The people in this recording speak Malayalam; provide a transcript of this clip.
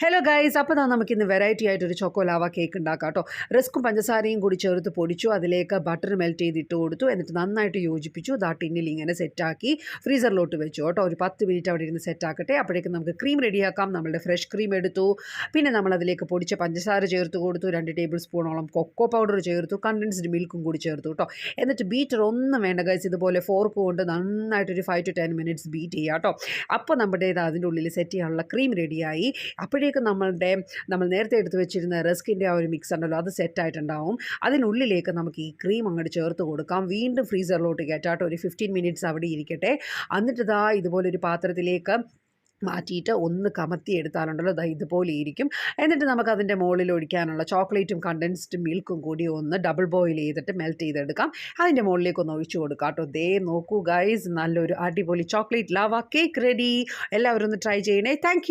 ഹലോ ഗൈസ്, അപ്പോൾ നമുക്കിന്ന് വെറൈറ്റി ആയിട്ടൊരു ചോക്കോ ലാവ കേക്ക് ഉണ്ടാക്കാം കേട്ടോ. റിസ്ക്കും പഞ്ചസാരയും കൂടി ചേർത്ത് പൊടിച്ചു, അതിലേക്ക് ബട്ടർ മെൽറ്റ് ചെയ്തിട്ട് കൊടുത്തു, എന്നിട്ട് നന്നായിട്ട് യോജിപ്പിച്ചു. ടിന്നിൽ ഇങ്ങനെ സെറ്റാക്കി ഫ്രീസറിലോട്ട് വെച്ചു കേട്ടോ. ഒരു 10 മിനിറ്റ് അവിടെ ഇരുന്ന് സെറ്റാക്കട്ടെ. അപ്പോഴേക്കും നമുക്ക് ക്രീം റെഡിയാക്കാം. നമ്മളുടെ ഫ്രഷ് ക്രീം എടുത്തു, പിന്നെ നമ്മൾ അതിലേക്ക് പൊടിച്ച പഞ്ചസാര ചേർത്ത് കൊടുത്തു, 2 ടേബിൾ സ്പൂണോളം കൊക്കോ പൗഡർ ചേർത്തു, കണ്ടൻസ്ഡ് മിൽക്കും കൂടി ചേർത്തു കേട്ടോ. എന്നിട്ട് ബീറ്റർ ഒന്നും വേണ്ട ഗൈസ്, ഇതുപോലെ ഫോർക്ക് കൊണ്ട് നന്നായിട്ടൊരു 5 to 10 മിനിറ്റ്സ് ബീറ്റ് ചെയ്യുക കേട്ടോ. അപ്പോൾ നമ്മുടേത് അതിൻ്റെ ഉള്ളിൽ സെറ്റ് ചെയ്യാനുള്ള ക്രീം റെഡിയായി. അപ്പോഴേക്കും നമ്മൾ നേരത്തെ എടുത്ത് വെച്ചിരുന്ന റസ്കിൻ്റെ ആ ഒരു മിക്സ് ഉണ്ടല്ലോ, അത് സെറ്റായിട്ടുണ്ടാവും. അതിനുള്ളിലേക്ക് നമുക്ക് ഈ ക്രീം അങ്ങോട്ട് ചേർത്ത് കൊടുക്കാം. വീണ്ടും ഫ്രീസറിലോട്ട് കയറ്റാട്ടോ, ഒരു 15 മിനിറ്റ്സ് അവിടെ ഇരിക്കട്ടെ. എന്നിട്ട് ഇതുപോലൊരു പാത്രത്തിലേക്ക് മാറ്റിയിട്ട് ഒന്ന് കമത്തി എടുത്താലുണ്ടല്ലോ ഇതുപോലെ ഇരിക്കും. എന്നിട്ട് നമുക്കതിൻ്റെ മുകളിൽ ഒഴിക്കാനുള്ള ചോക്ലേറ്റും കണ്ടൻസ്ഡ് മിൽക്കും കൂടി ഒന്ന് ഡബിൾ ബോയിൽ ചെയ്തിട്ട് മെൽറ്റ് ചെയ്തെടുക്കാം. അതിൻ്റെ മുകളിലേക്ക് ഒന്ന് ഒഴിച്ചു കൊടുക്കാം കേട്ടോ. നോക്കൂ ഗൈസ്, നല്ലൊരു അടിപൊളി ചോക്ലേറ്റ് ലാവ കേക്ക് റെഡി. എല്ലാവരും ഒന്ന് ട്രൈ ചെയ്യണേ. താങ്ക്